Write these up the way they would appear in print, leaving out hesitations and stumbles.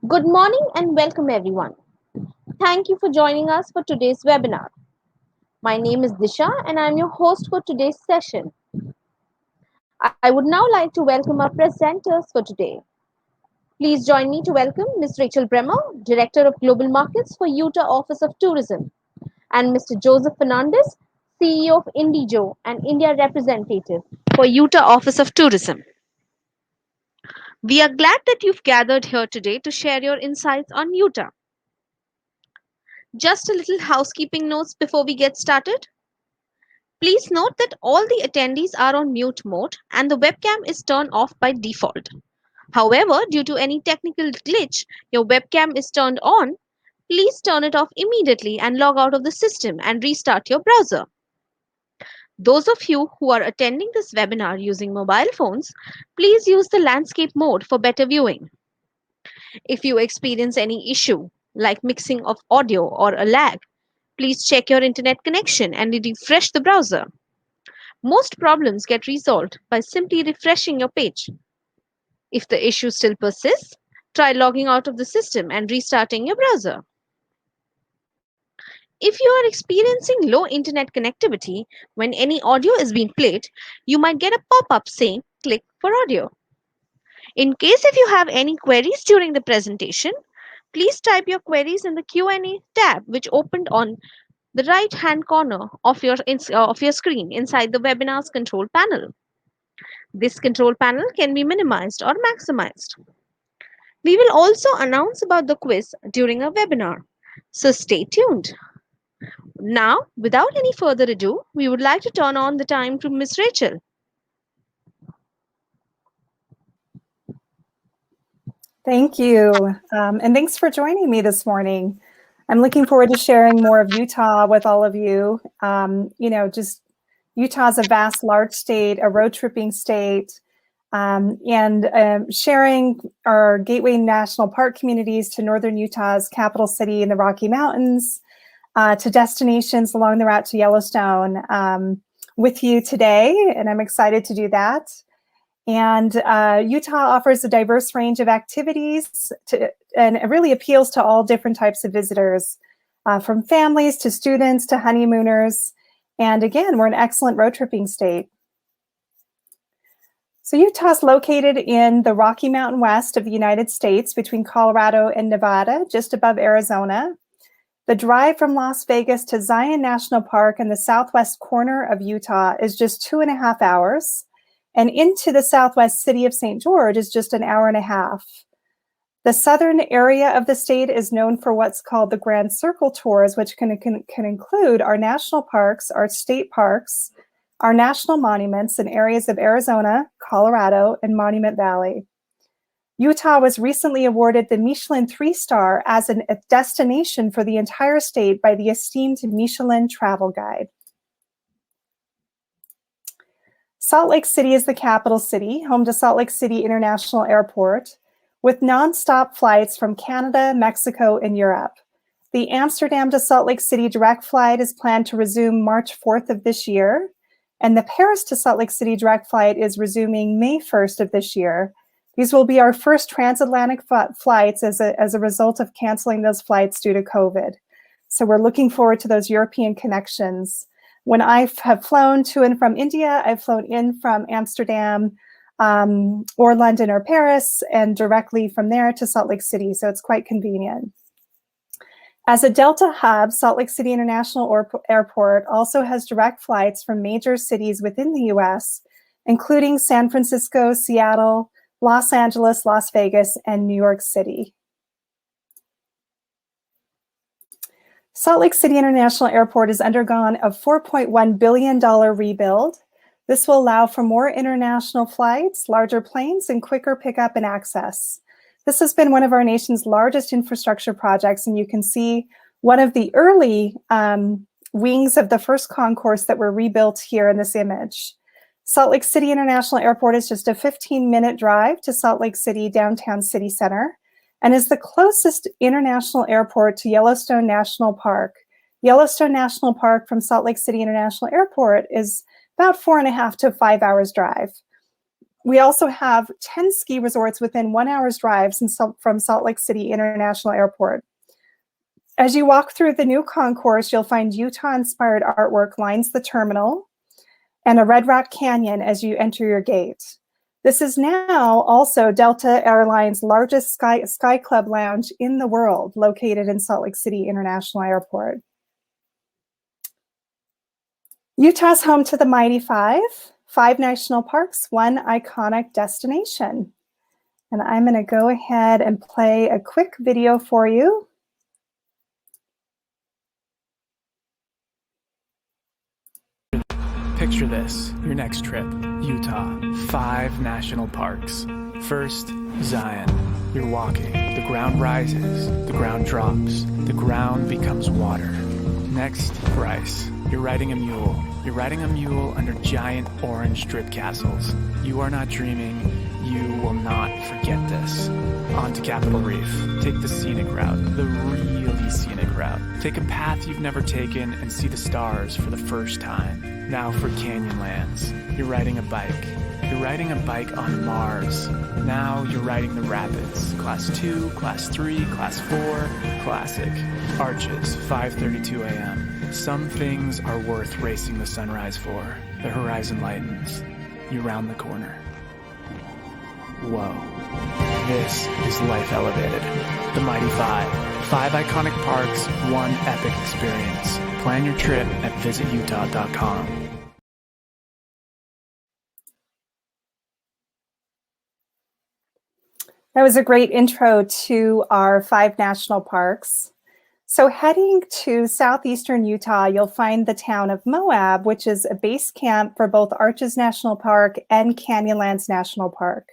Good morning and welcome everyone. Thank you for joining us for today's webinar. My name is Disha and I'm your host for today's session. I would now like to welcome our presenters for today. Please join me to welcome Ms. Rachel Bremer, Director of Global Markets for Utah Office of Tourism, and Mr. Joseph Fernandez, CEO of Indigo and India Representative for Utah Office of Tourism. We are glad that you've gathered here today to share your insights on Utah. Just a little housekeeping notes before we get started. Please note that all the attendees are on mute mode and the webcam is turned off by default. However, due to any technical glitch, your webcam is turned on. Please turn it off immediately and log out of the system and restart your browser. Those of you who are attending this webinar using mobile phones, please use the landscape mode for better viewing. If you experience any issue like mixing of audio or a lag, please check your internet connection and refresh the browser. Most problems get resolved by simply refreshing your page. If the issue still persists, try logging out of the system and restarting your browser. If you are experiencing low internet connectivity when any audio is being played, you might get a pop-up saying click for audio. In case if you have any queries during the presentation, please type your queries in the Q&A tab which opened on the right hand corner of your screen inside the webinar's control panel. This control panel can be minimized or maximized. We will also announce about the quiz during our webinar, so stay tuned. Now, without any further ado, we would like to turn on the time to Ms. Rachel. Thank you, and thanks for joining me this morning. I'm looking forward to sharing more of Utah with all of you. Just Utah's a vast, large state, a road tripping state, and sharing our Gateway National Park communities to northern Utah's capital city in the Rocky Mountains, to destinations along the route to Yellowstone with you today, and I'm excited to do that. And Utah offers a diverse range of activities and it really appeals to all different types of visitors, from families to students to honeymooners. And again, we're an excellent road tripping state. So Utah's located in the Rocky Mountain west of the United States between Colorado and Nevada, just above Arizona. The drive from Las Vegas to Zion National Park in the southwest corner of Utah is just 2.5 hours. And into the southwest city of St. George is just 1.5 hours. The southern area of the state is known for what's called the Grand Circle Tours, which can include our national parks, our state parks, our national monuments in areas of Arizona, Colorado, and Monument Valley. Utah was recently awarded the Michelin 3-star as a destination for the entire state by the esteemed Michelin Travel Guide. Salt Lake City is the capital city, home to Salt Lake City International Airport, with nonstop flights from Canada, Mexico, and Europe. The Amsterdam to Salt Lake City direct flight is planned to resume March 4th of this year, and the Paris to Salt Lake City direct flight is resuming May 1st of this year. These will be our first transatlantic flights as a result of canceling those flights due to COVID. So we're looking forward to those European connections. When I have flown to and from India, I've flown in from Amsterdam or London or Paris and directly from there to Salt Lake City, so it's quite convenient. As a Delta hub, Salt Lake City International Airport also has direct flights from major cities within the US, including San Francisco, Seattle, Los Angeles, Las Vegas, and New York City. Salt Lake City International Airport has undergone a $4.1 billion rebuild. This will allow for more international flights, larger planes, and quicker pickup and access. This has been one of our nation's largest infrastructure projects, and you can see one of the early wings of the first concourse that were rebuilt here in this image. Salt Lake City International Airport is just a 15-minute drive to Salt Lake City downtown city center, and is the closest international airport to Yellowstone National Park. Yellowstone National Park from Salt Lake City International Airport is about 4.5 to 5 hours drive. We also have 10 ski resorts within 1 hour's drive from Salt Lake City International Airport. As you walk through the new concourse, you'll find Utah-inspired artwork lines the terminal and a Redrock Canyon as you enter your gate. This is now also Delta Airlines' largest Sky Club lounge in the world, located in Salt Lake City International Airport. Utah's home to the Mighty five national parks, one iconic destination. And I'm going to go ahead and play a quick video for you. Picture this, your next trip, Utah, 5 national parks. First, Zion. You're walking, the ground rises, the ground drops, the ground becomes water. Next, Bryce. You're riding a mule. You're riding a mule under giant orange drip castles. You are not dreaming. You will not forget this. On to Capitol Reef. Take the scenic route, the really scenic route. Take a path you've never taken and see the stars for the first time. Now for Canyonlands. You're riding a bike. You're riding a bike on Mars. Now you're riding the rapids. Class 2, Class 3, Class 4, Classic. Arches, 5:32 a.m. Some things are worth racing the sunrise for. The horizon lightens. You round the corner. Whoa. This is life elevated. The Mighty Five. 5 iconic parks, 1 epic experience. Plan your trip at visitutah.com. That was a great intro to our 5 national parks. So heading to southeastern Utah, you'll find the town of Moab, which is a base camp for both Arches National Park and Canyonlands National Park.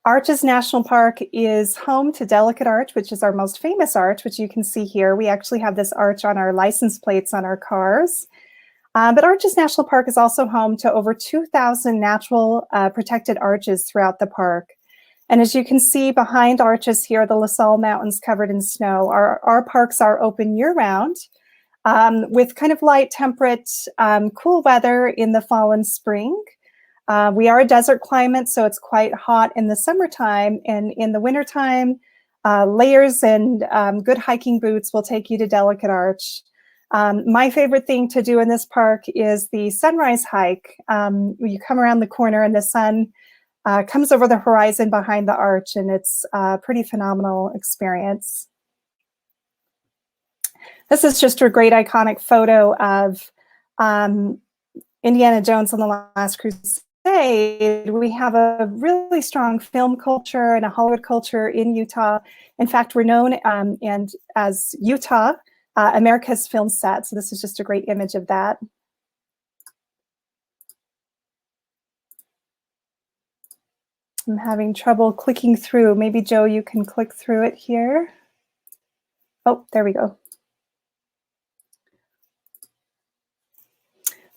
Arches National Park is home to Delicate Arch, which is our most famous arch, which you can see here. We actually have this arch on our license plates on our cars. But Arches National Park is also home to over 2,000 natural protected arches throughout the park. And as you can see behind Arches here, the La Salle Mountains covered in snow. Our parks are open year-round with kind of light, temperate, cool weather in the fall and spring. We are a desert climate, so it's quite hot in the summertime. And in the wintertime, layers and good hiking boots will take you to Delicate Arch. My favorite thing to do in this park is the sunrise hike. You come around the corner and the sun comes over the horizon behind the arch, and it's a pretty phenomenal experience. This is just a great iconic photo of Indiana Jones and the Last Crusade. We have a really strong film culture and a Hollywood culture in Utah. In fact, we're known as Utah, America's film set. So this is just a great image of that. I'm having trouble clicking through. Maybe Joe, you can click through it here. Oh, there we go.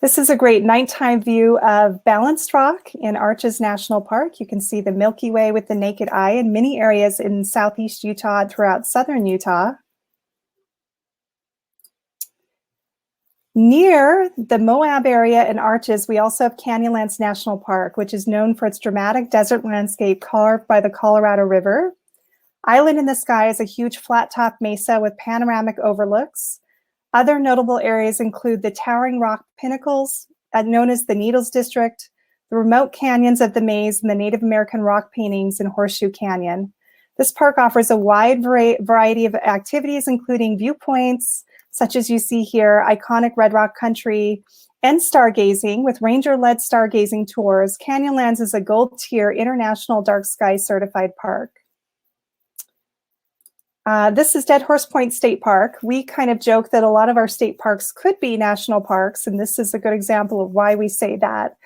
This is a great nighttime view of Balanced Rock in Arches National Park. You can see the Milky Way with the naked eye in many areas in southeast Utah and throughout southern Utah. Near the Moab area and Arches, we also have Canyonlands National Park, which is known for its dramatic desert landscape carved by the Colorado River. Island in the Sky is a huge flat-top mesa with panoramic overlooks. Other notable areas include the towering rock pinnacles, known as the Needles District, the remote canyons of the Maze, and the Native American rock paintings in Horseshoe Canyon. This park offers a wide variety of activities, including viewpoints, such as you see here, iconic Redrock country, and stargazing with ranger-led stargazing tours. Canyonlands is a gold-tier international dark sky certified park. This is Dead Horse Point State Park. We kind of joke that a lot of our state parks could be national parks, and this is a good example of why we say that.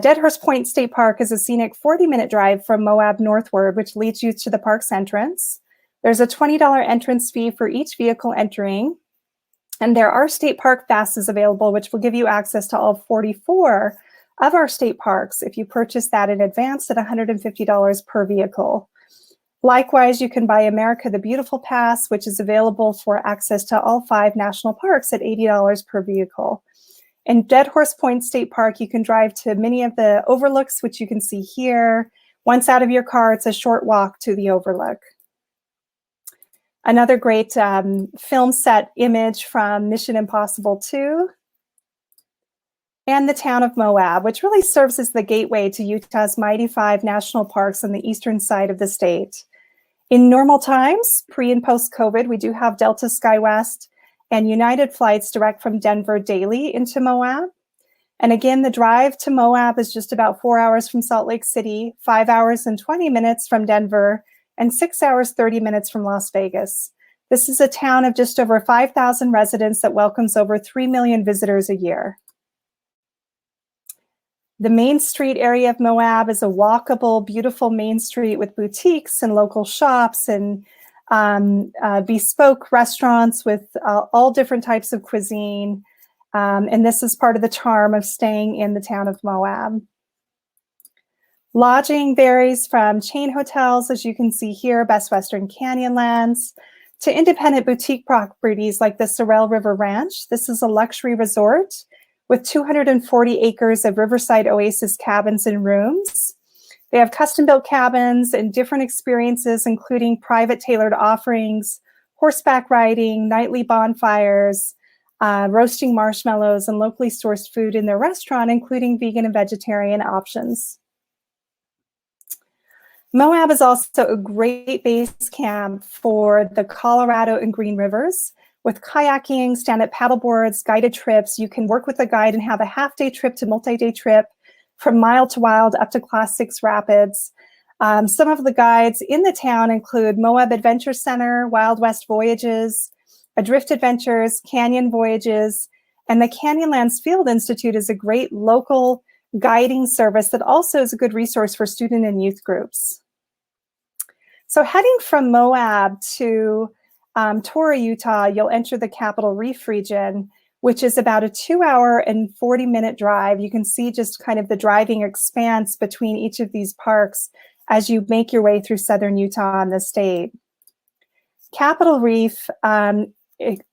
Dead Horse Point State Park is a scenic 40-minute drive from Moab northward, which leads you to the park's entrance. There's a $20 entrance fee for each vehicle entering. And there are state park passes available, which will give you access to all 44 of our state parks if you purchase that in advance at $150 per vehicle. Likewise, you can buy America the Beautiful Pass, which is available for access to all 5 national parks at $80 per vehicle. In Dead Horse Point State Park, you can drive to many of the overlooks, which you can see here. Once out of your car, it's a short walk to the overlook. Another great film set image from Mission Impossible 2. And the town of Moab, which really serves as the gateway to Utah's mighty 5 national parks on the eastern side of the state. In normal times, pre and post-COVID, we do have Delta SkyWest and United flights direct from Denver daily into Moab. And again, the drive to Moab is just about 4 hours from Salt Lake City, 5 hours and 20 minutes from Denver, and 6 hours, 30 minutes from Las Vegas. This is a town of just over 5,000 residents that welcomes over 3 million visitors a year. The Main Street area of Moab is a walkable, beautiful main street with boutiques and local shops and bespoke restaurants with all different types of cuisine. And this is part of the charm of staying in the town of Moab. Lodging varies from chain hotels, as you can see here, Best Western Canyonlands, to independent boutique properties like the Sorrel River Ranch. This is a luxury resort with 240 acres of riverside oasis cabins and rooms. They have custom-built cabins and different experiences, including private tailored offerings, horseback riding, nightly bonfires, roasting marshmallows, and locally sourced food in their restaurant, including vegan and vegetarian options. Moab is also a great base camp for the Colorado and Green Rivers. With kayaking, stand-up paddleboards, guided trips, you can work with a guide and have a half-day trip to multi-day trip from Mild to Wild up to Class 6 Rapids. Some of the guides in the town include Moab Adventure Center, Wild West Voyages, Adrift Adventures, Canyon Voyages, and the Canyonlands Field Institute is a great local guiding service that also is a good resource for student and youth groups. So heading from Moab to Torrey, Utah, you'll enter the Capitol Reef region, which is about a 2-hour and 40-minute drive. You can see just kind of the driving expanse between each of these parks as you make your way through southern Utah and the state. Capitol Reef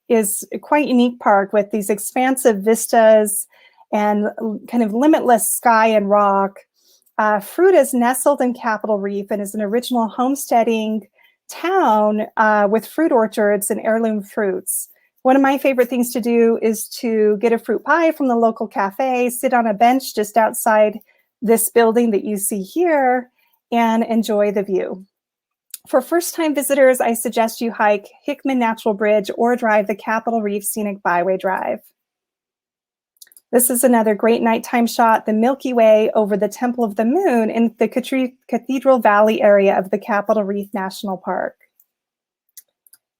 is a quite unique park with these expansive vistas and kind of limitless sky and rock. Fruit is nestled in Capitol Reef and is an original homesteading town with fruit orchards and heirloom fruits. One of my favorite things to do is to get a fruit pie from the local cafe, sit on a bench just outside this building that you see here, and enjoy the view. For first-time visitors, I suggest you hike Hickman Natural Bridge or drive the Capitol Reef Scenic Byway Drive. This is another great nighttime shot, the Milky Way over the Temple of the Moon in the Cathedral Valley area of the Capitol Reef National Park.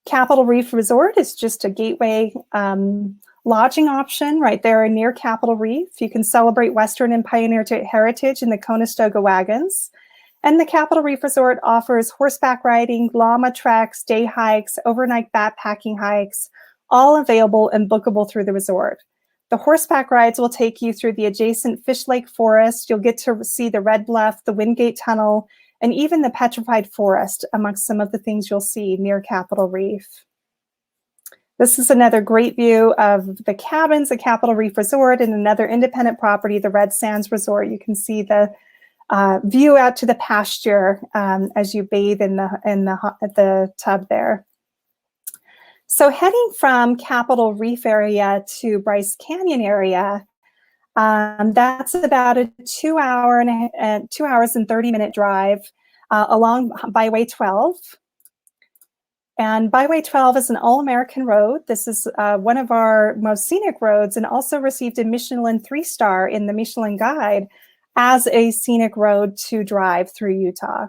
Capitol Reef Resort is just a gateway lodging option right there near Capitol Reef. You can celebrate Western and Pioneer heritage in the Conestoga wagons. And the Capitol Reef Resort offers horseback riding, llama treks, day hikes, overnight backpacking hikes, all available and bookable through the resort. The horseback rides will take you through the adjacent Fish Lake Forest. You'll get to see the Red Bluff, the Wingate Tunnel, and even the Petrified Forest amongst some of the things you'll see near Capitol Reef. This is another great view of the cabins at Capitol Reef Resort and another independent property, the Red Sands Resort. You can see the view out to the pasture as you bathe in the tub there. So heading from Capitol Reef area to Bryce Canyon area, that's about a 2 hours and 30-minute drive along Byway 12. And Byway 12 is an all-American road. This is one of our most scenic roads and also received a Michelin 3-star in the Michelin Guide as a scenic road to drive through Utah.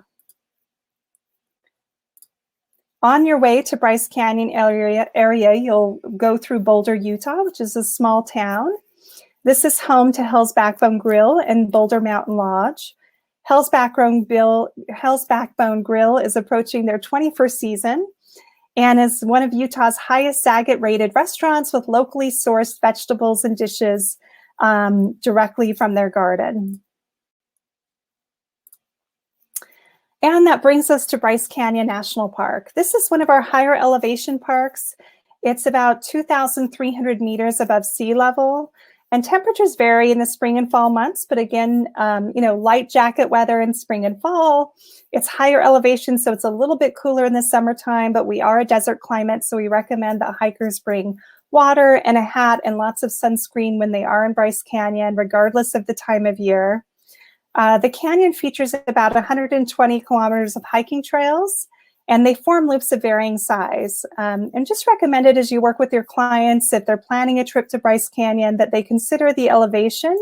On your way to Bryce Canyon area, you'll go through Boulder, Utah, which is a small town. This is home to Hell's Backbone Grill and Boulder Mountain Lodge. Hell's Backbone Grill is approaching their 21st season and is one of Utah's highest Saget-rated restaurants with locally sourced vegetables and dishes directly from their garden. And that brings us to Bryce Canyon National Park. This is one of our higher elevation parks. It's about 2,300 meters above sea level. And temperatures vary in the spring and fall months, but again, light jacket weather in spring and fall. It's higher elevation, so it's a little bit cooler in the summertime, but we are a desert climate, so we recommend that hikers bring water and a hat and lots of sunscreen when they are in Bryce Canyon, regardless of the time of year. The canyon features about 120 kilometers of hiking trails, and they form loops of varying size. And just recommended as you work with your clients, if they're planning a trip to Bryce Canyon, that they consider the elevation.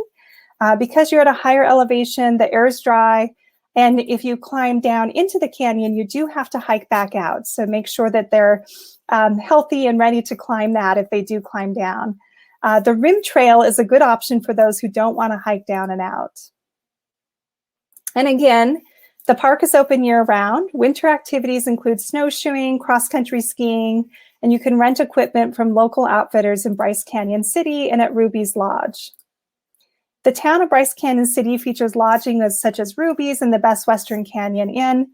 Because you're at a higher elevation, the air is dry, and if you climb down into the canyon, you do have to hike back out. So make sure that they're healthy and ready to climb that if they do climb down. The rim trail is a good option for those who don't want to hike down and out. And again, the park is open year-round. Winter activities include snowshoeing, cross-country skiing, and you can rent equipment from local outfitters in Bryce Canyon City and at Ruby's Lodge. The town of Bryce Canyon City features lodging such as Ruby's and the Best Western Canyon Inn,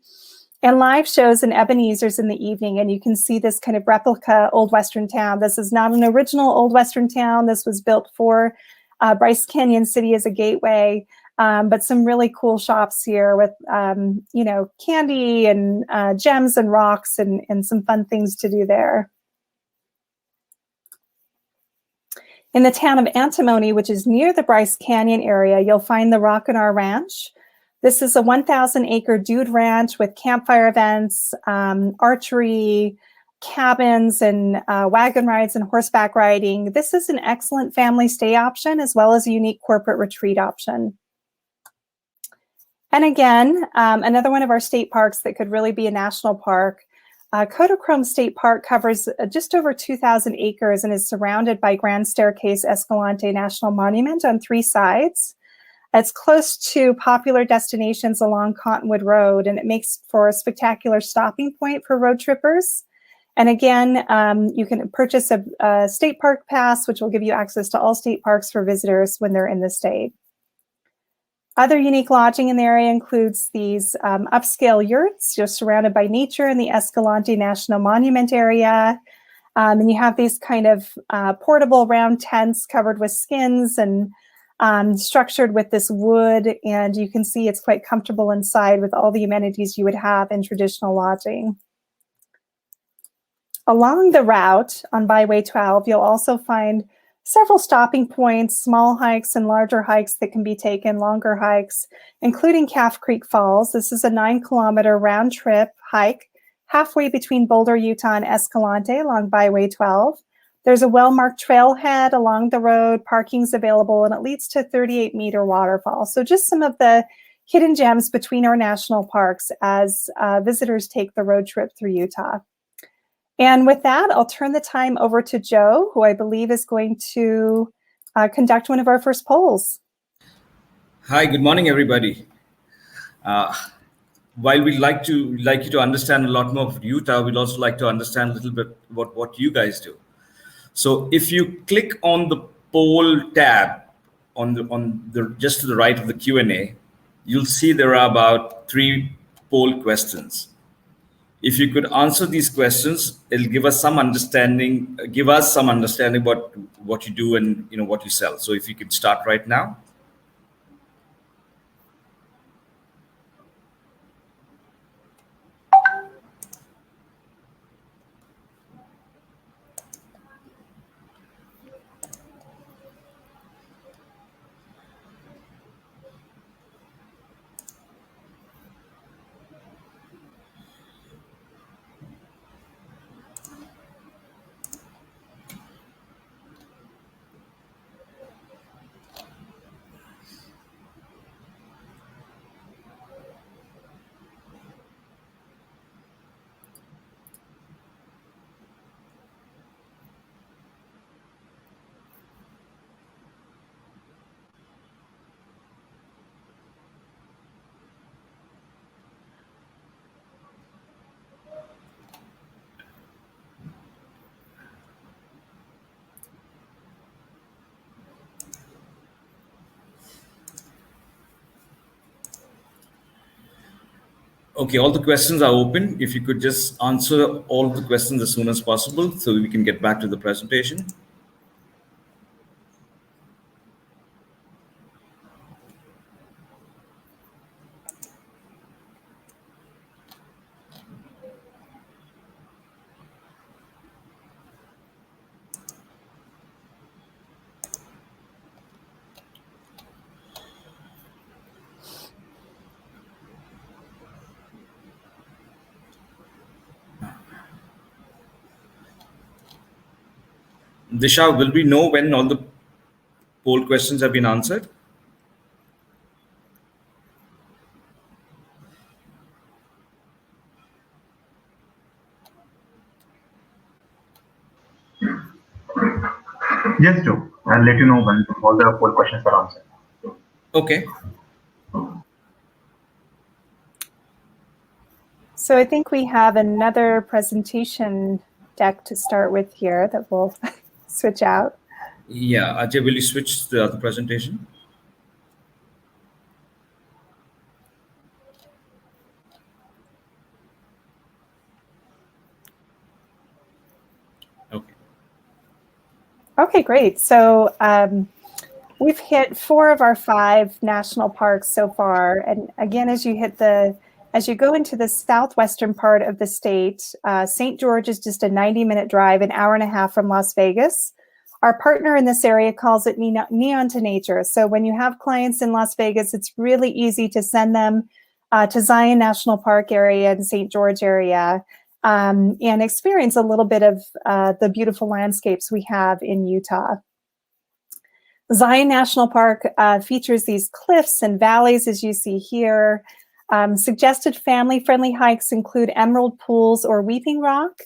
and live shows in Ebenezer's in the evening, and you can see this kind of replica Old Western town. This is not an original Old Western town. This was built for Bryce Canyon City as a gateway. But some really cool shops here with, candy and gems and rocks and some fun things to do there. In the town of Antelope, which is near the Bryce Canyon area, you'll find the Rock and R Ranch. This is a 1,000-acre dude ranch with campfire events, archery, cabins, and wagon rides and horseback riding. This is an excellent family stay option as well as a unique corporate retreat option. And again, another one of our state parks that could really be a national park. Kodachrome State Park covers just over 2,000 acres and is surrounded by Grand Staircase Escalante National Monument on 3 sides. It's close to popular destinations along Cottonwood Road, and it makes for a spectacular stopping point for road trippers. And again, you can purchase a state park pass, which will give you access to all state parks for visitors when they're in the state. Other unique lodging in the area includes these upscale yurts, just surrounded by nature in the Escalante National Monument area. And you have these kind of portable round tents covered with skins and structured with this wood. And you can see it's quite comfortable inside with all the amenities you would have in traditional lodging. Along the route on Byway 12, you'll also find several stopping points, small hikes and larger hikes that can be taken, longer hikes, including Calf Creek Falls. This is a 9-kilometer round trip hike halfway between Boulder, Utah and Escalante along Byway 12. There's a well-marked trailhead along the road, parking's available, and it leads to a 38-meter waterfall. So just some of the hidden gems between our national parks as visitors take the road trip through Utah. And with that, I'll turn the time over to Joe, who I believe is going to conduct one of our first polls. Hi, good morning, everybody. While we'd like you to understand a lot more of Utah, we'd also like to understand a little bit about what you guys do. So if you click on the poll tab just to the right of the Q&A, you'll see there are about 3 poll questions. If you could answer these questions, it'll give us some understanding about what you do and what you sell. So if you could start right now. Okay, all the questions are open. If you could just answer all the questions as soon as possible so we can get back to the presentation. Disha, will we know when all the poll questions have been answered? Yes, Joe. I'll let you know when all the poll questions are answered. Okay. So I think we have another presentation deck to start with here that we'll switch out. Yeah, Ajay, will you switch the other presentation? Okay. Okay, great. So we've hit 4 of our 5 national parks so far. And again, as you go into the southwestern part of the state, St. George is just a 90-minute drive, an hour and a half from Las Vegas. Our partner in this area calls it Neon to Nature. So when you have clients in Las Vegas, it's really easy to send them to Zion National Park area and St. George area and experience a little bit of the beautiful landscapes we have in Utah. Zion National Park features these cliffs and valleys, as you see here. Suggested family-friendly hikes include Emerald Pools or Weeping Rock.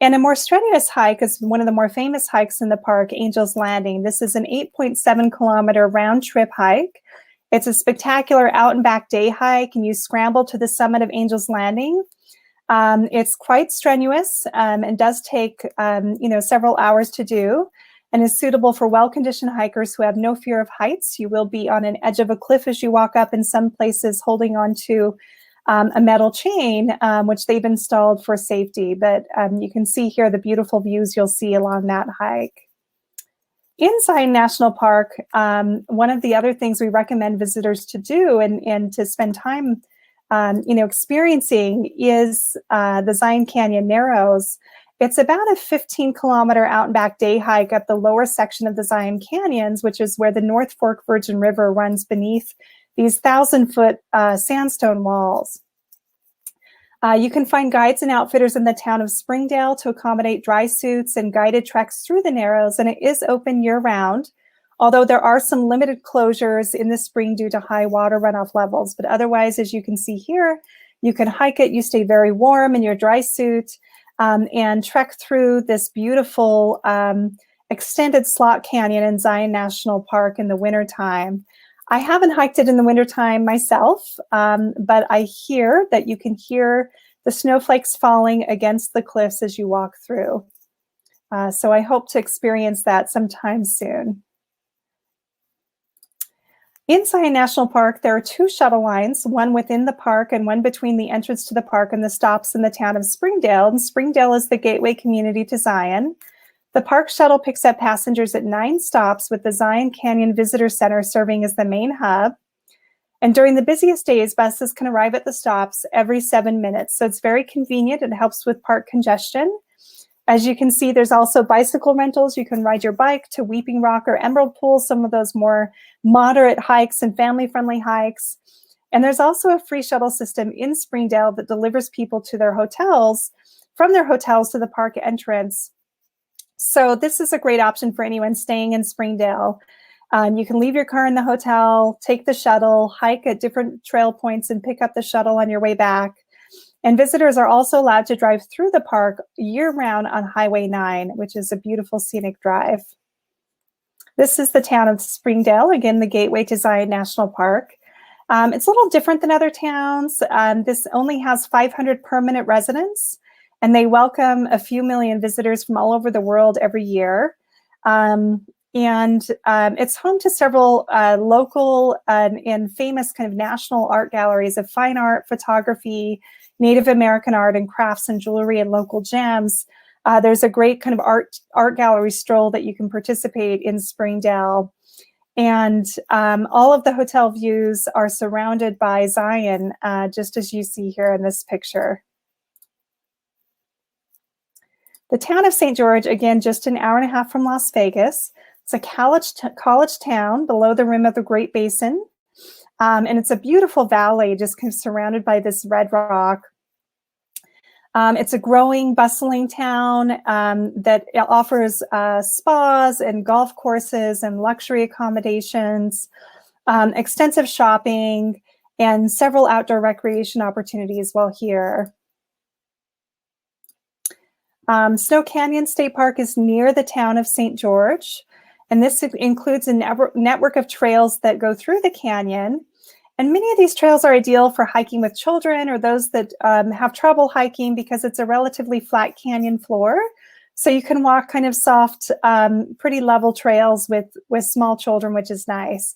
And a more strenuous hike is one of the more famous hikes in the park, Angel's Landing. This is an 8.7-kilometer round-trip hike. It's a spectacular out-and-back day hike, and you scramble to the summit of Angel's Landing. It's quite strenuous and does take several hours to do, and is suitable for well-conditioned hikers who have no fear of heights. You will be on an edge of a cliff as you walk up, in some places holding on to a metal chain, which they've installed for safety. But you can see here the beautiful views you'll see along that hike. In Zion National Park, one of the other things we recommend visitors to do and to spend time experiencing is the Zion Canyon Narrows. It's about a 15-kilometer out and back day hike up the lower section of the Zion Canyons, which is where the North Fork Virgin River runs beneath these 1,000-foot sandstone walls. You can find guides and outfitters in the town of Springdale to accommodate dry suits and guided treks through the Narrows, and it is open year-round, although there are some limited closures in the spring due to high water runoff levels. But otherwise, as you can see here, you can hike it, you stay very warm in your dry suit, and trek through this beautiful extended slot canyon in Zion National Park in the wintertime. I haven't hiked it in the wintertime myself, but I hear that you can hear the snowflakes falling against the cliffs as you walk through. So I hope to experience that sometime soon. In Zion National Park, there are 2 shuttle lines, one within the park and one between the entrance to the park and the stops in the town of Springdale. And Springdale is the gateway community to Zion. The park shuttle picks up passengers at 9 stops, with the Zion Canyon Visitor Center serving as the main hub. And during the busiest days, buses can arrive at the stops every 7 minutes. So it's very convenient. It helps with park congestion. As you can see, there's also bicycle rentals. You can ride your bike to Weeping Rock or Emerald Pool, some of those more moderate hikes and family-friendly hikes. And there's also a free shuttle system in Springdale that delivers people to their hotels, from their hotels to the park entrance. So this is a great option for anyone staying in Springdale. You can leave your car in the hotel, take the shuttle, hike at different trail points, and pick up the shuttle on your way back. And visitors are also allowed to drive through the park year-round on Highway 9, which is a beautiful scenic drive. This is the town of Springdale, again, the gateway to Zion National Park. It's a little different than other towns. This only has 500 permanent residents, and they welcome a few million visitors from all over the world every year. It's home to several local and famous kind of national art galleries of fine art, photography, Native American art, and crafts and jewelry and local gems. There's a great kind of art gallery stroll that you can participate in Springdale. And all of the hotel views are surrounded by Zion, just as you see here in this picture. The town of St. George, again, just an hour and a half from Las Vegas. It's a college town below the rim of the Great Basin. And it's a beautiful valley just kind of surrounded by this red rock. It's a growing, bustling town that offers spas and golf courses and luxury accommodations, extensive shopping, and several outdoor recreation opportunities while here. Snow Canyon State Park is near the town of St. George, and this includes a network of trails that go through the canyon. And many of these trails are ideal for hiking with children or those that have trouble hiking because it's a relatively flat canyon floor. So you can walk kind of soft, pretty level trails with small children, which is nice.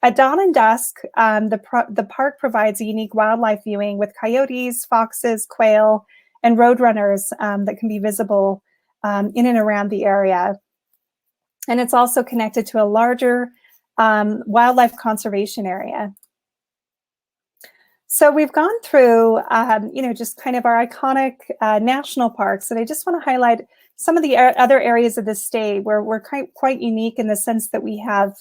At dawn and dusk, the park provides a unique wildlife viewing with coyotes, foxes, quail, and roadrunners that can be visible in and around the area. And it's also connected to a larger wildlife conservation area. So we've gone through, just kind of our iconic national parks, and I just want to highlight some of the other areas of the state where we're quite unique in the sense that we have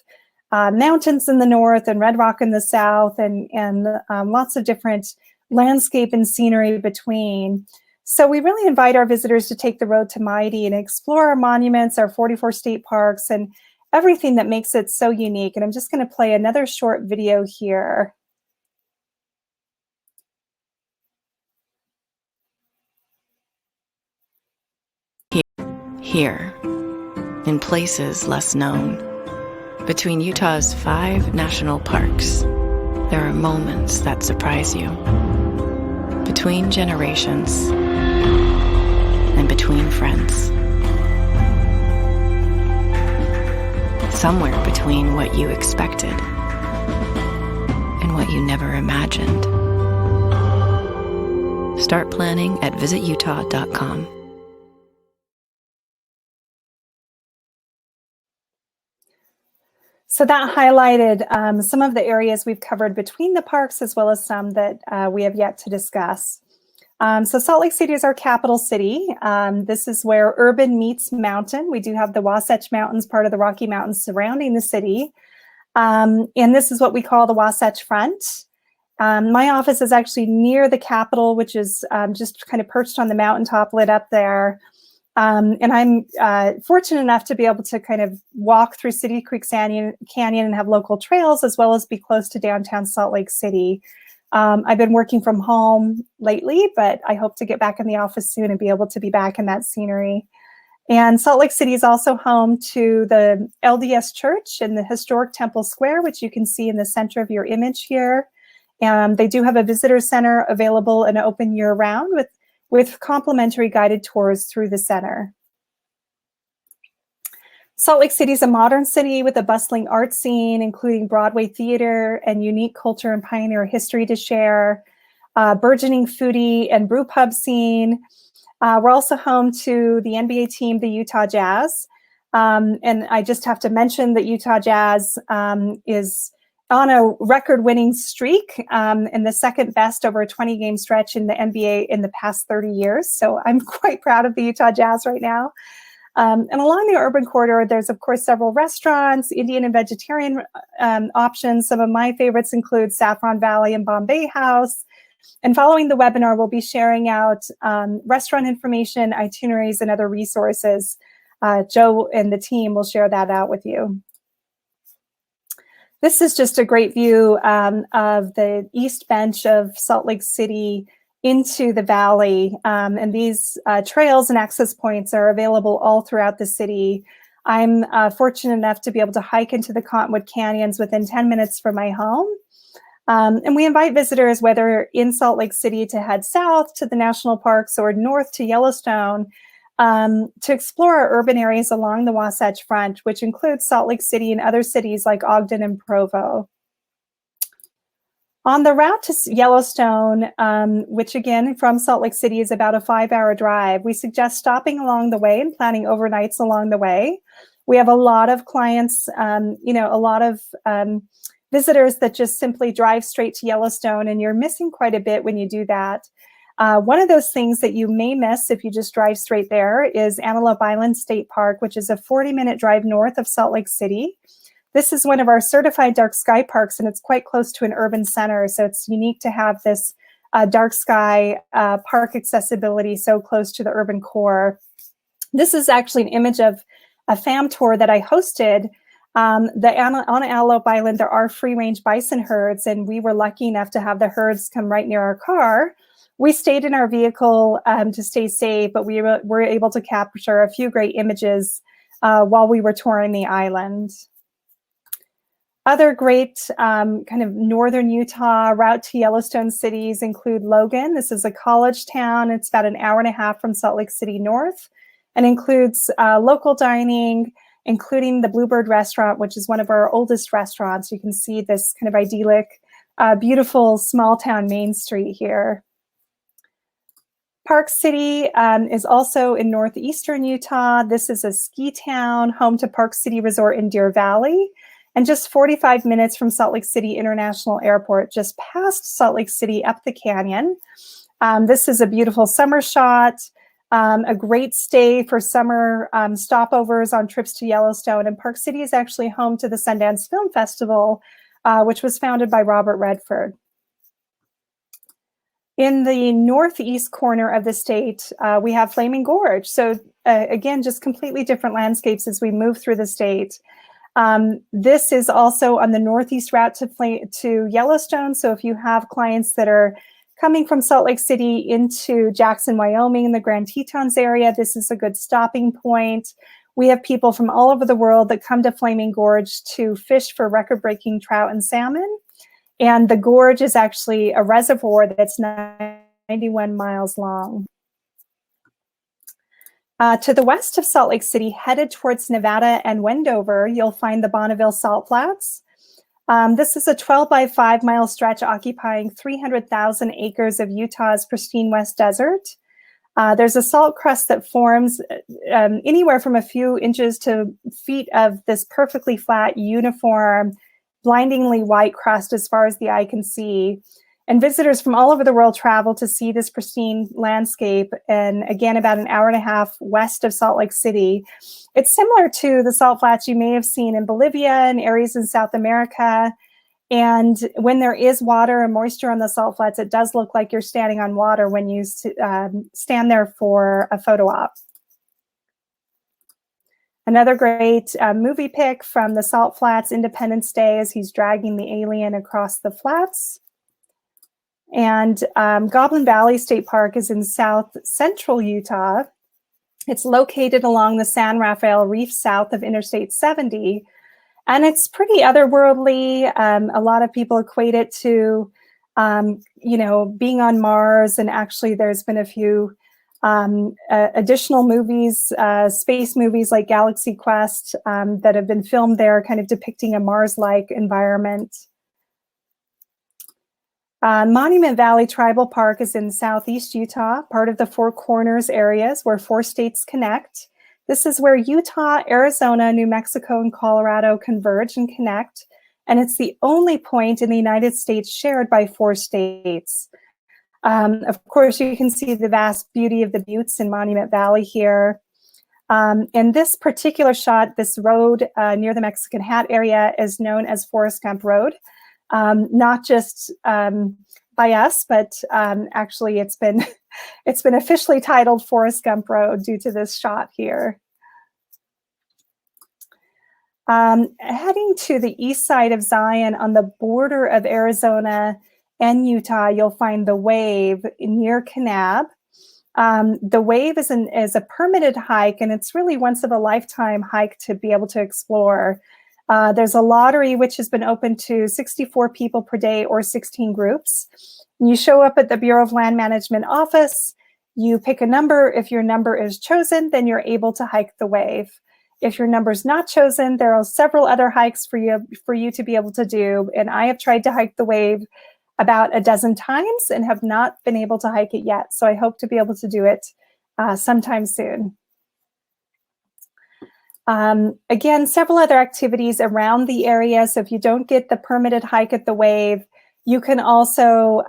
mountains in the north and Redrock in the south, and lots of different landscape and scenery between. So we really invite our visitors to take the road to Mighty and explore our monuments, our 44 state parks, and everything that makes it so unique. And I'm just going to play another short video here. Here, in places less known, between Utah's 5 national parks, there are moments that surprise you. Between generations and between friends. Somewhere between what you expected and what you never imagined. Start planning at visitutah.com. So that highlighted some of the areas we've covered between the parks, as well as some that we have yet to discuss. So Salt Lake City is our capital city. This is where urban meets mountain. We do have the Wasatch Mountains, part of the Rocky Mountains surrounding the city. And this is what we call the Wasatch Front. My office is actually near the Capitol, which is just kind of perched on the mountaintop, lit up there. And I'm fortunate enough to be able to kind of walk through City Creek Canyon and have local trails, as well as be close to downtown Salt Lake City. I've been working from home lately, but I hope to get back in the office soon and be able to be back in that scenery. And Salt Lake City is also home to the LDS Church and the historic Temple Square, which you can see in the center of your image here. And they do have a visitor center available and open year-round with complimentary guided tours through the center. Salt Lake City is a modern city with a bustling art scene, including Broadway theater and unique culture and pioneer history to share, burgeoning foodie and brew pub scene. We're also home to the NBA team, the Utah Jazz. And I just have to mention that Utah Jazz is on a record-winning streak and the second best over a 20-game stretch in the NBA in the past 30 years. So I'm quite proud of the Utah Jazz right now. And along the urban corridor, there's, of course, several restaurants, Indian and vegetarian options. Some of my favorites include Saffron Valley and Bombay House. And following the webinar, we'll be sharing out restaurant information, itineraries, and other resources. Joe and the team will share that out with you. This is just a great view of the east bench of Salt Lake City into the valley. And these trails and access points are available all throughout the city. I'm fortunate enough to be able to hike into the Cottonwood Canyons within 10 minutes from my home. And we invite visitors, whether in Salt Lake City, to head south to the national parks or north to Yellowstone, to explore our urban areas along the Wasatch Front, which includes Salt Lake City and other cities like Ogden and Provo. On the route to Yellowstone, which again from Salt Lake City is about a 5-hour drive, we suggest stopping along the way and planning overnights along the way. We have a lot of clients, a lot of visitors that just simply drive straight to Yellowstone, and you're missing quite a bit when you do that. One of those things that you may miss if you just drive straight there is Antelope Island State Park, which is a 40-minute drive north of Salt Lake City. This is one of our certified dark sky parks, and it's quite close to an urban center, so it's unique to have this dark sky, park accessibility so close to the urban core. This is actually an image of a fam tour that I hosted. On Antelope Island, there are free-range bison herds, and we were lucky enough to have the herds come right near our car. We stayed in our vehicle to stay safe, but we were able to capture a few great images while we were touring the island. Other great kind of northern Utah route to Yellowstone cities include Logan. This is a college town. It's about an hour and a half from Salt Lake City north, and includes local dining, including the Bluebird restaurant, which is one of our oldest restaurants. You can see this kind of idyllic, beautiful small town Main Street here. Park City is also in northeastern Utah. This is a ski town, home to Park City Resort in Deer Valley, and just 45 minutes from Salt Lake City International Airport, just past Salt Lake City up the canyon. This is a beautiful summer shot, a great stay for summer stopovers on trips to Yellowstone. And Park City is actually home to the Sundance Film Festival, which was founded by Robert Redford. In the northeast corner of the state, we have Flaming Gorge. So again, just completely different landscapes as we move through the state. This is also on the northeast route to Yellowstone. So if you have clients that are coming from Salt Lake City into Jackson, Wyoming, in the Grand Tetons area, this is a good stopping point. We have people from all over the world that come to Flaming Gorge to fish for record-breaking trout and salmon. And the gorge is actually a reservoir that's 91 miles long. To the west of Salt Lake City, headed towards Nevada and Wendover, you'll find the Bonneville Salt Flats. This is a 12 by 5 mile stretch occupying 300,000 acres of Utah's pristine West Desert. There's a salt crust that forms anywhere from a few inches to feet of this perfectly flat, uniform, blindingly white crust as far as the eye can see. And visitors from all over the world travel to see this pristine landscape, and again, about an hour and a half west of Salt Lake City. It's similar to the salt flats you may have seen in Bolivia and areas in South America. And when there is water and moisture on the salt flats, it does look like you're standing on water when you stand there for a photo op. Another great movie pic from the Salt Flats, Independence Day, as he's dragging the alien across the flats. And Goblin Valley State Park is in south central Utah. It's located along the San Rafael Reef south of Interstate 70. And it's pretty otherworldly. A lot of people equate it to, you know, being on Mars. And actually, there's been a few additional movies, space movies like Galaxy Quest that have been filmed there, kind of depicting a Mars-like environment. Monument Valley Tribal Park is in southeast Utah, part of the Four Corners areas where 4 states connect. This is where Utah, Arizona, New Mexico, and Colorado converge and connect. And it's the only point in the United States shared by 4 states. Of course, you can see the vast beauty of the buttes in Monument Valley here. In this particular shot, this road near the Mexican Hat area is known as Forrest Gump Road. Not just by us, but actually it's been officially titled Forrest Gump Road due to this shot here. Heading to the east side of Zion on the border of Arizona and Utah, you'll find the Wave near Kanab. The Wave is a permitted hike, and it's really once of a lifetime hike to be able to explore. There's a lottery which has been open to 64 people per day or 16 groups. You show up at the Bureau of Land Management office, you pick a number. If your number is chosen, then you're able to hike the Wave. If your number is not chosen, there are several other hikes for you to be able to do. And I have tried to hike the Wave about a dozen times and have not been able to hike it yet. So I hope to be able to do it sometime soon. Again, several other activities around the area. So if you don't get the permitted hike at the Wave, you can also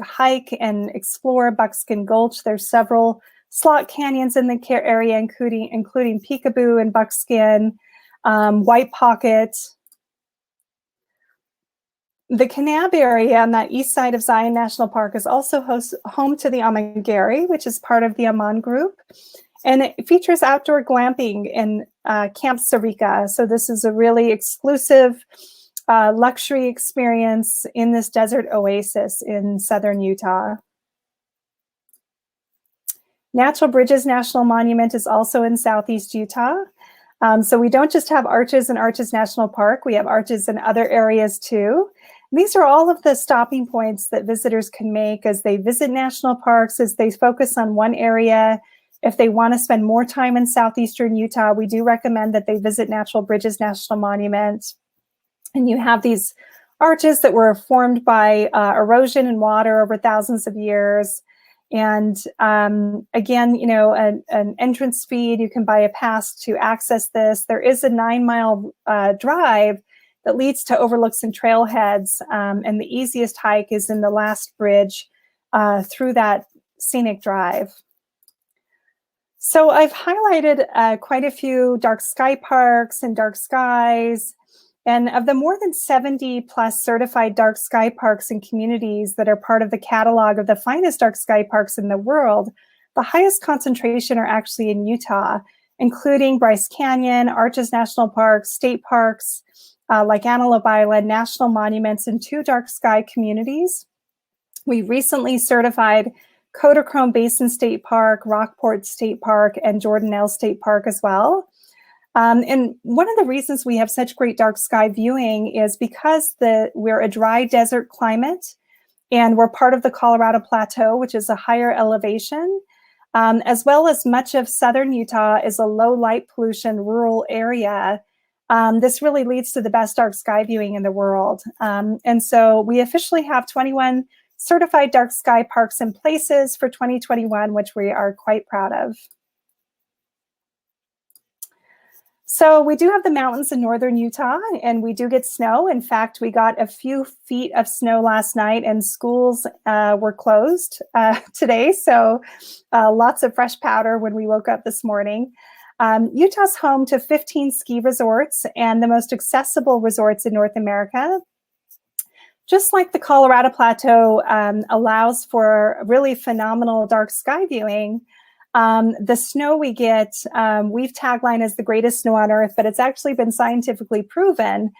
hike and explore Buckskin Gulch. There's several slot canyons in the area, including Peekaboo and Buckskin, White Pocket. The Kanab area on that east side of Zion National Park is also home to the Amangeri, which is part of the Aman group. And it features outdoor glamping in Camp Sarika. So this is a really exclusive luxury experience in this desert oasis in southern Utah. Natural Bridges National Monument is also in southeast Utah. So we don't just have Arches in Arches National Park, we have Arches in other areas too. And these are all of the stopping points that visitors can make as they visit national parks, as they focus on one area. If they want to spend more time in southeastern Utah, we do recommend that they visit Natural Bridges National Monument. And you have these arches that were formed by erosion and water over thousands of years. And again, you know, an entrance fee, you can buy a pass to access this. There is a 9-mile drive that leads to overlooks and trailheads. And the easiest hike is in the last bridge through that scenic drive. So I've highlighted quite a few dark sky parks and dark skies. And of the more than 70 plus certified dark sky parks and communities that are part of the catalog of the finest dark sky parks in the world, the highest concentration are actually in Utah, including Bryce Canyon, Arches National Park, state parks like Antelope Island, national monuments, and 2 dark sky communities. We recently certified Kodachrome Basin State Park, Rockport State Park, and Jordanelle State Park as well. And one of the reasons we have such great dark sky viewing is because we're a dry desert climate and we're part of the Colorado Plateau, which is a higher elevation, as well as much of southern Utah is a low light pollution rural area. This really leads to the best dark sky viewing in the world. And so we officially have 21 certified dark sky parks and places for 2021, which we are quite proud of. So we do have the mountains in northern Utah, and we do get snow. In fact, we got a few feet of snow last night, and schools were closed today. So lots of fresh powder when we woke up this morning. Utah's home to 15 ski resorts and the most accessible resorts in North America. Just like the Colorado Plateau allows for really phenomenal dark sky viewing, the snow we get, we've taglined as the greatest snow on earth, but it's actually been scientifically proven.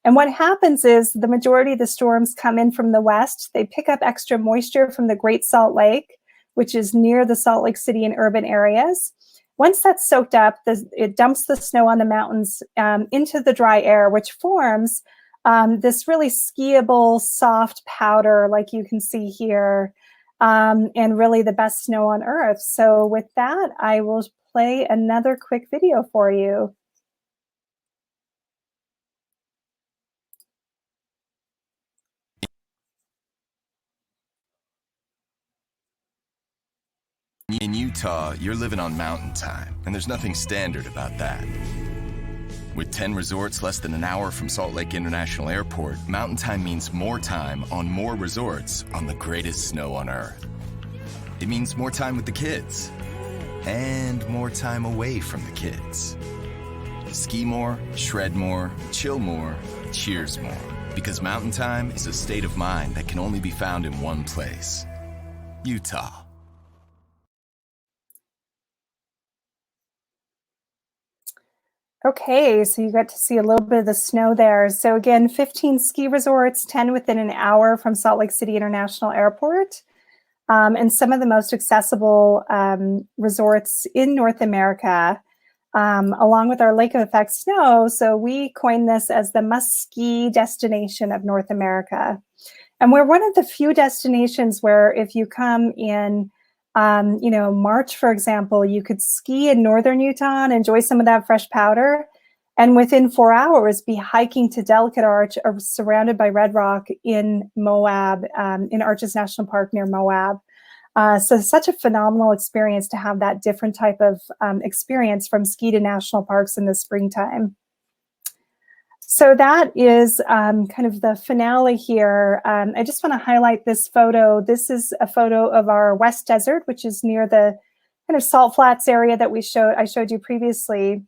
And what happens is the majority of the storms come in from the west. They pick up extra moisture from the Great Salt Lake, which is near the Salt Lake City and urban areas. Once that's soaked up, it dumps the snow on the mountains into the dry air, which forms this really skiable, soft powder like you can see here. And really the best snow on earth. So with that, I will play another quick video for you. In Utah, you're living on mountain time, and there's nothing standard about that. With 10 resorts less than an hour from Salt Lake International Airport, mountain time means more time on more resorts on the greatest snow on earth. It means more time with the kids and more time away from the kids. Ski more, shred more, chill more, cheers more. Because mountain time is a state of mind that can only be found in one place, Utah. Okay, so you got to see a little bit of the snow there. So again, 15 ski resorts, 10 within an hour from Salt Lake City International Airport, and some of the most accessible resorts in North America, along with our lake effect snow. So we coined this as the must-ski destination of North America. And we're one of the few destinations where if you come in March, for example, you could ski in northern Utah and enjoy some of that fresh powder. And within 4 hours, be hiking to Delicate Arch, surrounded by Redrock in Moab, in Arches National Park near Moab. So such a phenomenal experience to have that different type of experience from ski to national parks in the springtime. So that is kind of the finale here. I just want to highlight this photo. This is a photo of our West Desert, which is near the kind of salt flats area that I showed you previously.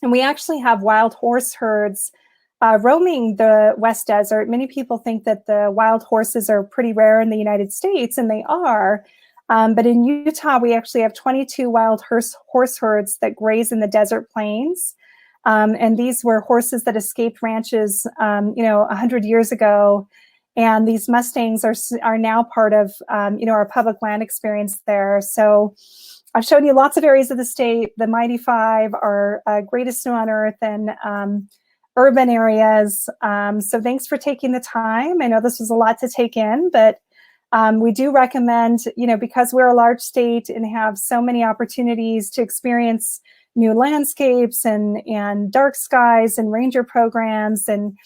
And we actually have wild horse herds roaming the West Desert. Many people think that the wild horses are pretty rare in the United States, and they are. But in Utah, we actually have 22 wild horse herds that graze in the desert plains. And these were horses that escaped ranches, 100 years ago. And these Mustangs are now part of, our public land experience there. So I've shown you lots of areas of the state. The Mighty Five are greatest snow on earth and urban areas. So thanks for taking the time. I know this was a lot to take in, but we do recommend, because we're a large state and have so many opportunities to experience new landscapes and dark skies and ranger programs and,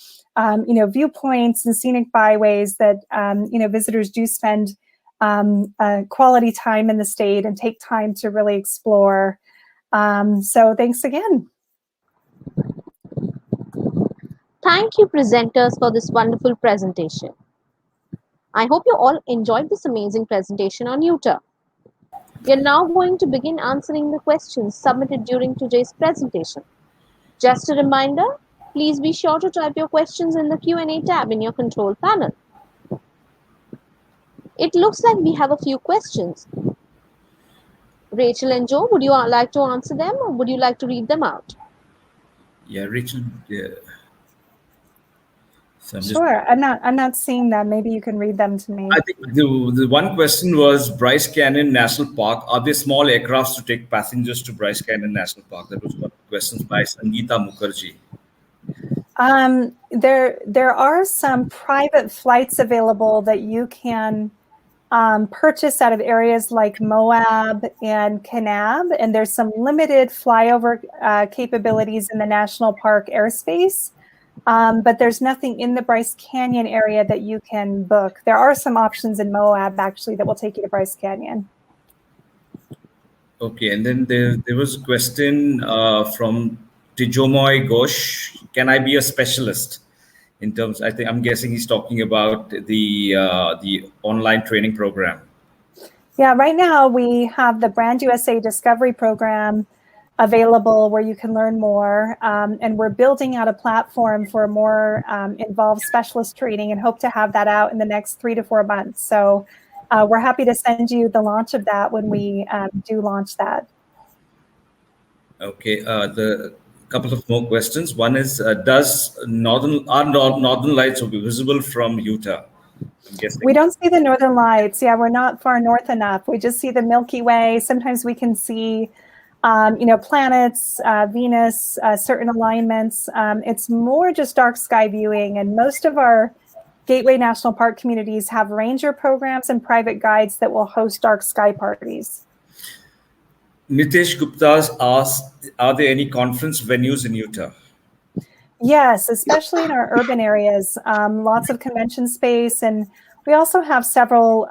viewpoints and scenic byways that, visitors do spend quality time in the state and take time to really explore. So thanks again. Thank you, presenters, for this wonderful presentation. I hope you all enjoyed this amazing presentation on Utah. We are now going to begin answering the questions submitted during today's presentation. Just a reminder, please be sure to type your questions in the Q&A tab in your control panel. It looks like we have a few questions. Rachel and Joe, would you like to answer them, or would you like to read them out? Yeah, Rachel. Yeah. So Sure. I'm not seeing them. Maybe you can read them to me. I think the one question was Bryce Canyon National Park. Are there small aircrafts to take passengers to Bryce Canyon National Park? That was one of the questions by Sangeeta Mukherjee. There are some private flights available that you can purchase out of areas like Moab and Kanab, and there's some limited flyover capabilities in the national park airspace. But there's nothing in the Bryce Canyon area that you can book. There are some options in Moab, actually, that will take you to Bryce Canyon. Okay, and then there was a question from Tijomoy Ghosh. Can I be a specialist? In terms, I'm guessing he's talking about the online training program. Yeah, right now we have the Brand USA Discovery Program available where you can learn more. And we're building out a platform for more involved specialist training and hope to have that out in the next 3 to 4 months. So we're happy to send you the launch of that when we do launch that. Okay, the couple of more questions. One is, are northern lights will be visible from Utah? I'm guessing. We don't see the northern lights. Yeah, we're not far north enough. We just see the Milky Way. Sometimes we can see planets, Venus, certain alignments. It's more just dark sky viewing, and most of our Gateway National Park communities have ranger programs and private guides that will host dark sky parties. Nitesh Gupta asked, are there any conference venues in Utah? Yes, especially in our urban areas, lots of convention space, and we also have several,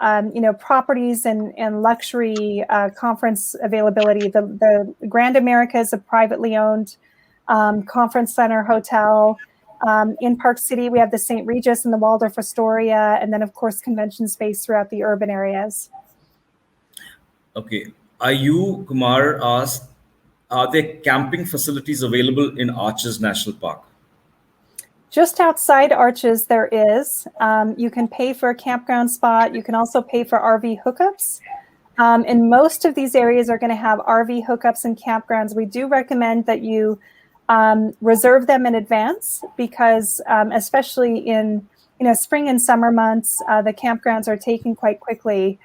properties and luxury conference availability. The Grand America is a privately owned conference center hotel. In Park City, we have the St. Regis and the Waldorf Astoria, and then, of course, convention space throughout the urban areas. Okay. Ayu Kumar asked, are there camping facilities available in Arches National Park? Just outside Arches, there is. You can pay for a campground spot. You can also pay for RV hookups. And most of these areas are going to have RV hookups and campgrounds. We do recommend that you reserve them in advance because especially in spring and summer months, the campgrounds are taken quite quickly.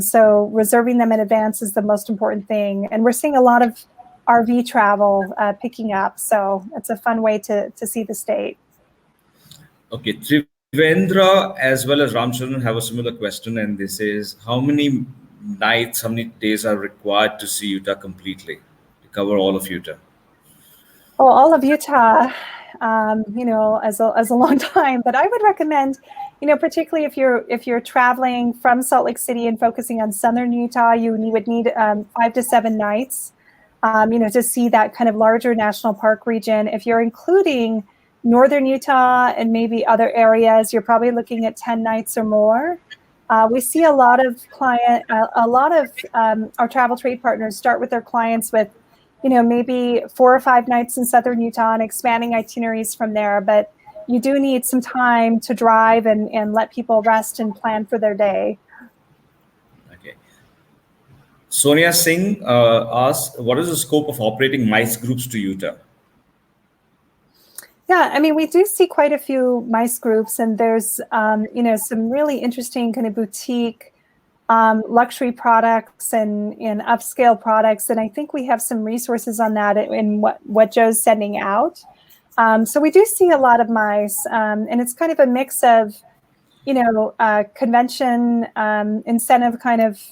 So reserving them in advance is the most important thing. And we're seeing a lot of RV travel picking up. So it's a fun way to see the state. Okay, Trivendra as well as Ramcharan have a similar question, and this is, how many nights, how many days are required to see Utah completely, to cover all of Utah? Oh, all of Utah, as a long time, but I would recommend, particularly if you're traveling from Salt Lake City and focusing on southern Utah, you would need 5 to 7 nights, to see that kind of larger national park region. If you're including northern Utah and maybe other areas, you're probably looking at 10 nights or more. We see a lot of our travel trade partners start with their clients with maybe 4 or 5 nights in southern Utah and expanding itineraries from there. But you do need some time to drive and let people rest and plan for their day. Okay. Sonia Singh asks, what is the scope of operating MICE groups to Utah? Yeah, I mean, we do see quite a few MICE groups, and there's, some really interesting kind of boutique luxury products and upscale products. And I think we have some resources on that in what Joe's sending out. So we do see a lot of MICE, and it's kind of a mix of, convention incentive kind of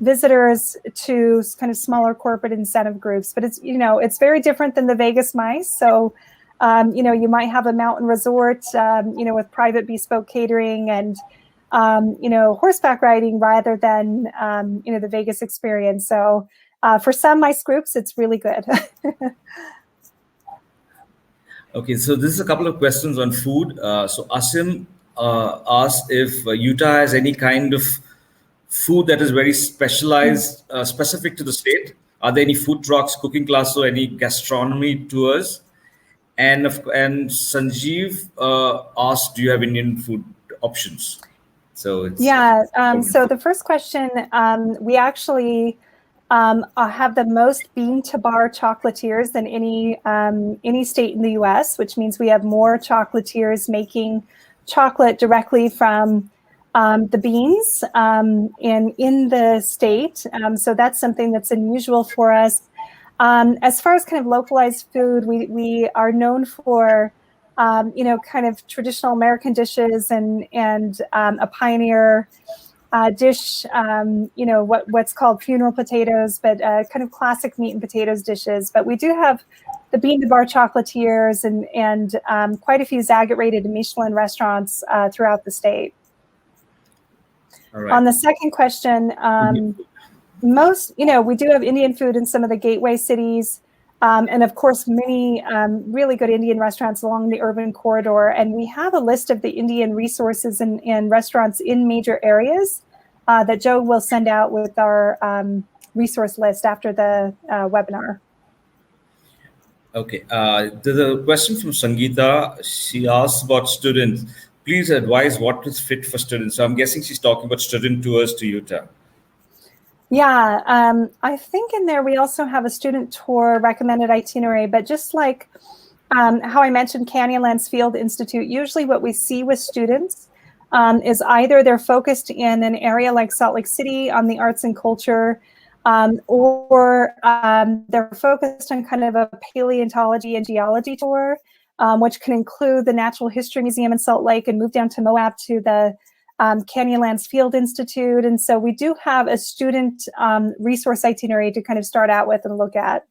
visitors to kind of smaller corporate incentive groups. But it's very different than the Vegas MICE. So, you might have a mountain resort, with private bespoke catering and, horseback riding rather than, the Vegas experience. So for some MICE groups, it's really good. Okay, so this is a couple of questions on food. So Asim asked if Utah has any kind of food that is very specialized, specific to the state. Are there any food trucks, cooking classes, or any gastronomy tours? And Sanjeev asked, do you have Indian food options? So it's so the first question, we actually have the most bean to bar chocolatiers than any state in the U.S., which means we have more chocolatiers making chocolate directly from the beans in the state. So that's something that's unusual for us. As far as kind of localized food, we are known for, kind of traditional American dishes and a pioneer dish, what's called funeral potatoes, but kind of classic meat and potatoes dishes. But we do have the bean to bar chocolatiers and quite a few Zagat-rated Michelin restaurants throughout the state. All right. On the second question, we do have Indian food in some of the gateway cities. And of course, many really good Indian restaurants along the urban corridor. And we have a list of the Indian resources and restaurants in major areas that Joe will send out with our resource list after the webinar. Okay. There's a question from Sangeeta. She asks about students. Please advise what is fit for students. So I'm guessing she's talking about student tours to Utah. Yeah, I think in there we also have a student tour recommended itinerary, but just like how I mentioned Canyonlands Field Institute, usually what we see with students is either they're focused in an area like Salt Lake City on the arts and culture, or they're focused on kind of a paleontology and geology tour, which can include the Natural History Museum in Salt Lake and move down to Moab to the Canyonlands Field Institute. And so we do have a student resource itinerary to kind of start out with and look at.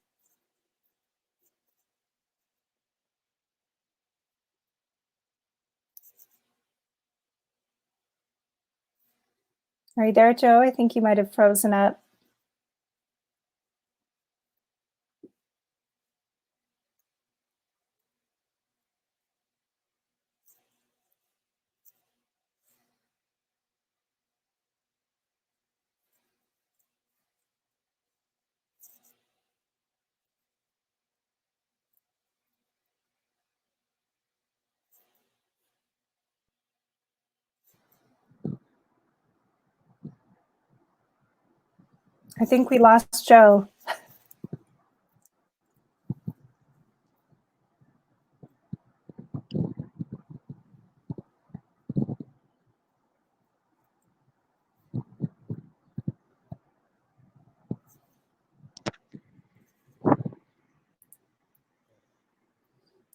Are you there, Joe? I think you might have frozen up. I think we lost Joe.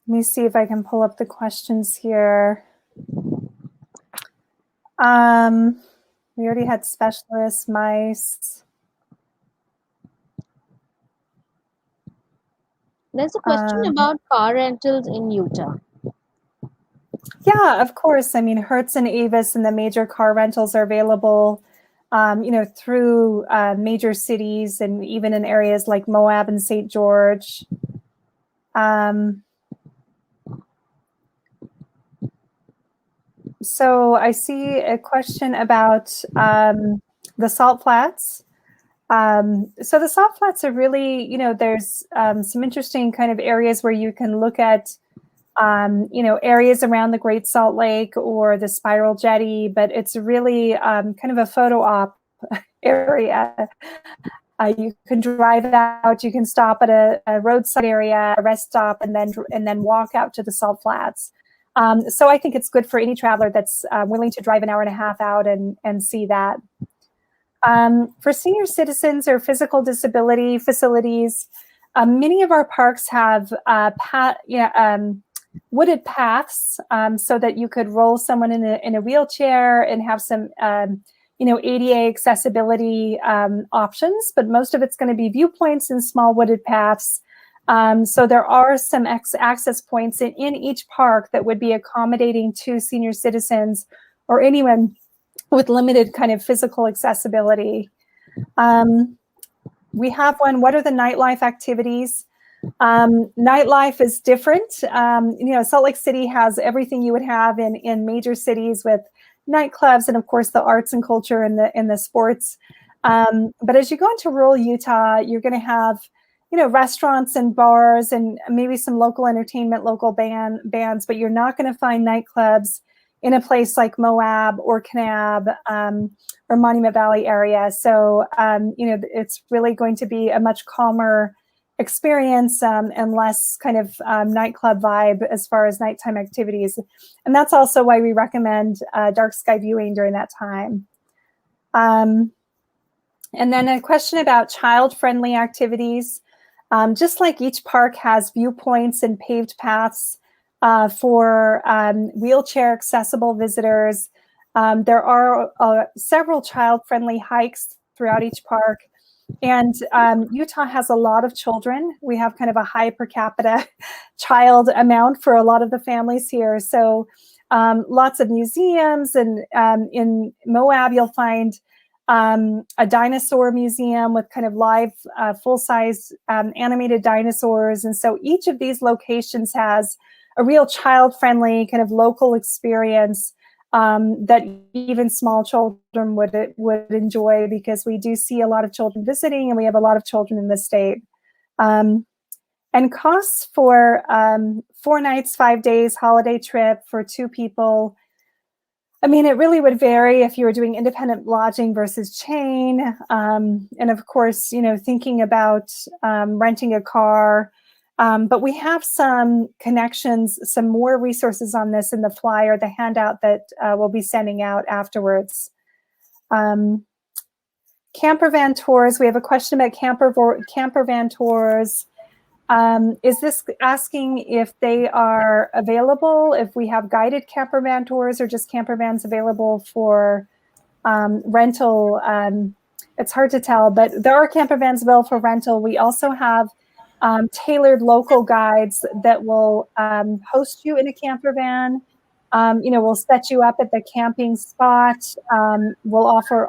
Let me see if I can pull up the questions here. We already had specialists, MICE. There's a question about car rentals in Utah. Yeah, of course. I mean, Hertz and Avis and the major car rentals are available, through major cities and even in areas like Moab and St. George. So I see a question about the Salt Flats. So the salt flats are really, there's some interesting kind of areas where you can look at, areas around the Great Salt Lake or the Spiral Jetty, but it's really kind of a photo op area. You can drive out, you can stop at a roadside area, a rest stop, and then walk out to the salt flats. So I think it's good for any traveler that's willing to drive an hour and a half out and see that. For senior citizens or physical disability facilities, many of our parks have wooded paths so that you could roll someone in a wheelchair and have some ADA accessibility options, but most of it's going to be viewpoints and small wooded paths. So there are some access points in each park that would be accommodating to senior citizens or anyone with limited kind of physical accessibility. We have one, what are the nightlife activities? Nightlife is different. Salt Lake City has everything you would have in major cities with nightclubs and of course the arts and culture and the sports. But as you go into rural Utah, you're going to have, restaurants and bars and maybe some local entertainment, local bands, but you're not going to find nightclubs in a place like Moab or Kanab or Monument Valley area. So, it's really going to be a much calmer experience and less kind of nightclub vibe as far as nighttime activities. And that's also why we recommend dark sky viewing during that time. And then a question about child-friendly activities. Just like each park has viewpoints and paved paths for wheelchair accessible visitors, there are several child-friendly hikes throughout each park. And Utah has a lot of children. We have kind of a high per capita child amount for a lot of the families here. So lots of museums, and in Moab, you'll find a dinosaur museum with kind of live full-size animated dinosaurs. And so each of these locations has a real child-friendly kind of local experience that even small children would enjoy, because we do see a lot of children visiting and we have a lot of children in the state. And costs for 4 nights, 5 days holiday trip for 2 people. I mean, it really would vary if you were doing independent lodging versus chain. And of course, thinking about renting a car. But we have some connections, some more resources on this in the flyer, the handout that we'll be sending out afterwards. Campervan Tours, we have a question about Campervan Tours. Is this asking if they are available, if we have guided campervan tours or just campervans available for rental? It's hard to tell, but there are campervans available for rental. We also have tailored local guides that will host you in a camper van. We'll set you up at the camping spot. We'll offer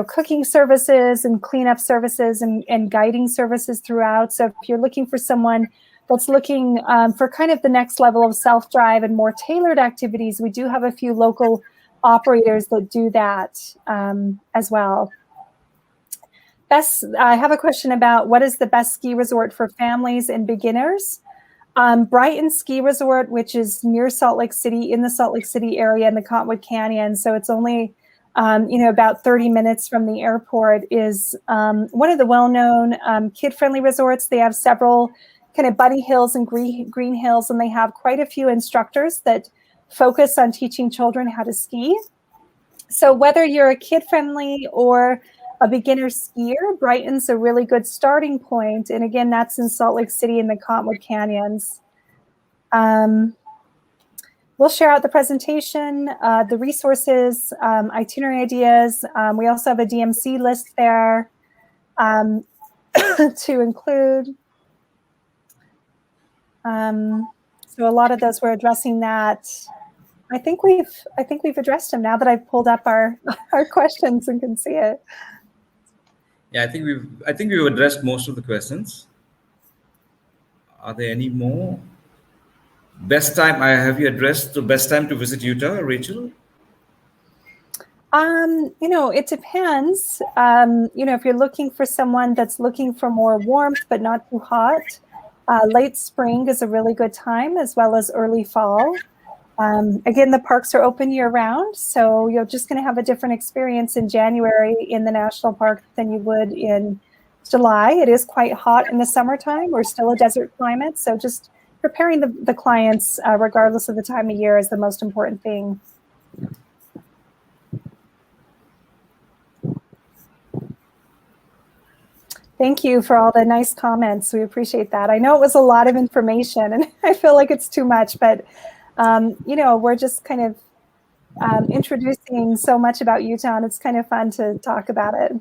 cooking services and cleanup services and guiding services throughout. So if you're looking for someone that's looking for kind of the next level of self-drive and more tailored activities, we do have a few local operators that do that as well. I have a question about what is the best ski resort for families and beginners. Brighton Ski Resort, which is near Salt Lake City, in the Salt Lake City area in the Cottonwood Canyon. So it's only, about 30 minutes from the airport, is one of the well-known kid-friendly resorts. They have several kind of bunny hills and green hills, and they have quite a few instructors that focus on teaching children how to ski. So whether you're a kid-friendly or a beginner skier, Brighton's a really good starting point. And again, that's in Salt Lake City in the Cottonwood Canyons. We'll share out the presentation, the resources, itinerary ideas. We also have a DMC list there to include. So a lot of those, we're addressing that. I think we've addressed them now that I've pulled up our questions and can see it. Yeah, I think we've addressed most of the questions. Are there any more? Best time, have you addressed the best time to visit Utah, Rachel? It depends. If you're looking for someone that's looking for more warmth but not too hot, late spring is a really good time, as well as early fall. Again, the parks are open year round, so you're just going to have a different experience in January in the national park than you would in July. It is quite hot in the summertime. We're still a desert climate, so just preparing the clients, regardless of the time of year, is the most important thing. Thank you for all the nice comments. We appreciate that. I know it was a lot of information, and I feel like it's too much, but we're just kind of introducing so much about Utah, and it's kind of fun to talk about it.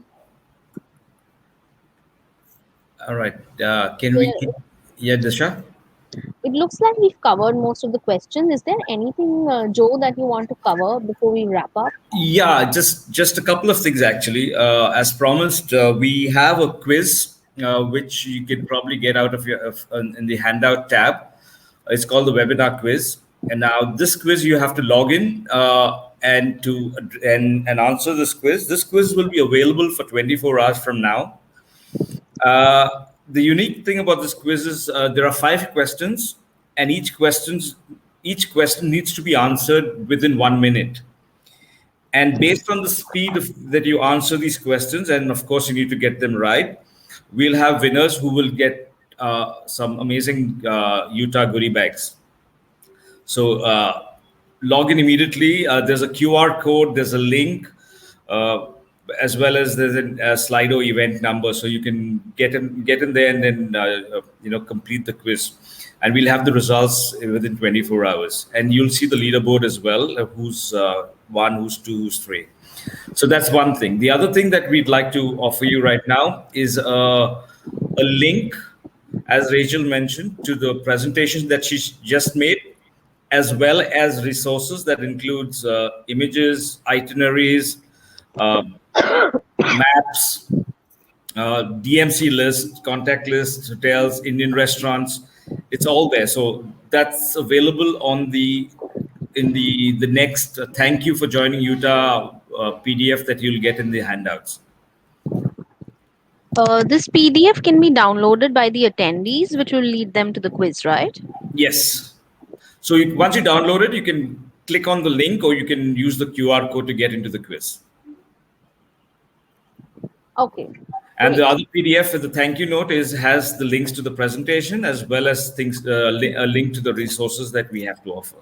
All right. Can we? Yeah, Disha? It looks like we've covered most of the questions. Is there anything, Joe, that you want to cover before we wrap up? Yeah, just a couple of things actually. As promised, we have a quiz which you can probably get out of in the handout tab. It's called the webinar quiz. And now this quiz you have to log in and answer this quiz. This quiz will be available for 24 hours from now. The unique thing about this quiz is there are 5 questions, and each question needs to be answered within 1 minute. And based on the speed that you answer these questions, and of course you need to get them right, we'll have winners who will get some amazing Utah goodie bags. So log in immediately. There's a QR code, there's a link, as well as there's a Slido event number, so you can get in there and then complete the quiz, and we'll have the results within 24 hours. And you'll see the leaderboard as well, who's 1, who's 2, who's 3. So that's one thing. The other thing that we'd like to offer you right now is a link, as Rachel mentioned, to the presentation that she just made, as well as resources that includes images, itineraries, maps, DMC list, contact list, hotels, Indian restaurants. It's all there. So that's available in the next thank you for joining Utah PDF that you'll get in the handouts. This PDF can be downloaded by the attendees, which will lead them to the quiz, right? Yes. So once you download it, you can click on the link, or you can use the QR code to get into the quiz. Okay. And the other PDF with the thank you note has the links to the presentation, as well as a link to the resources that we have to offer.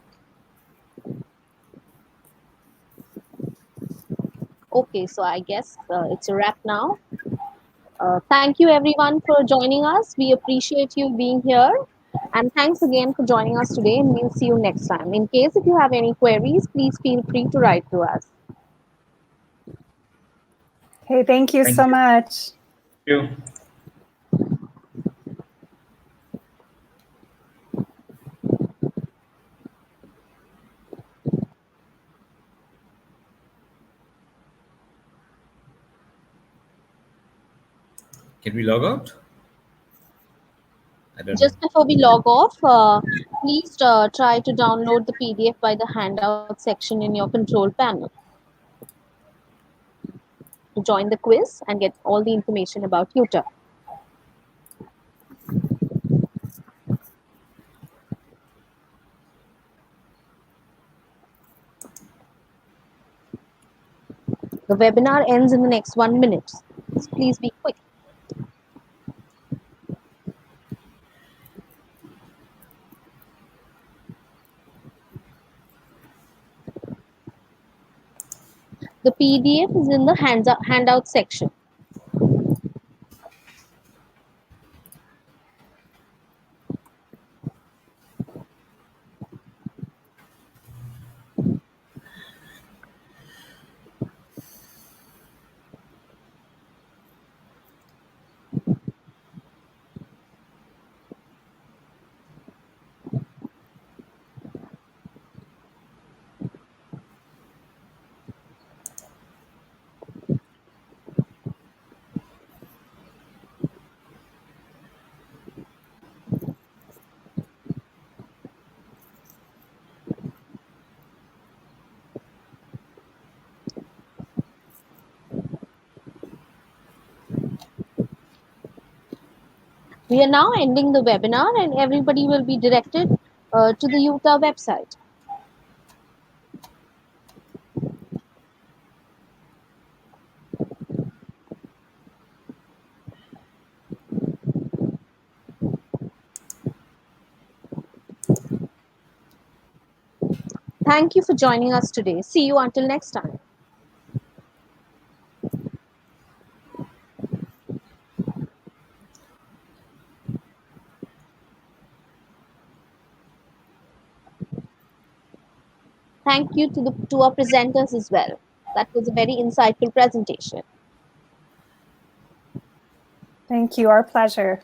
Okay, so I guess it's a wrap now. Thank you everyone for joining us. We appreciate you being here. And thanks again for joining us today, and we'll see you next time. In case if you have any queries, please feel free to write to us. Okay, thank you so much. Thank you. Can we log out? Just before we log off, please try to download the PDF by the handout section in your control panel to join the quiz and get all the information about Utah. The webinar ends in the next 1 minute. So please be quick. The PDF is in the handout section. We are now ending the webinar and everybody will be directed to the Utah website. Thank you for joining us today. See you until next time. Thank you to our presenters as well. That was a very insightful presentation. Thank you. Our pleasure.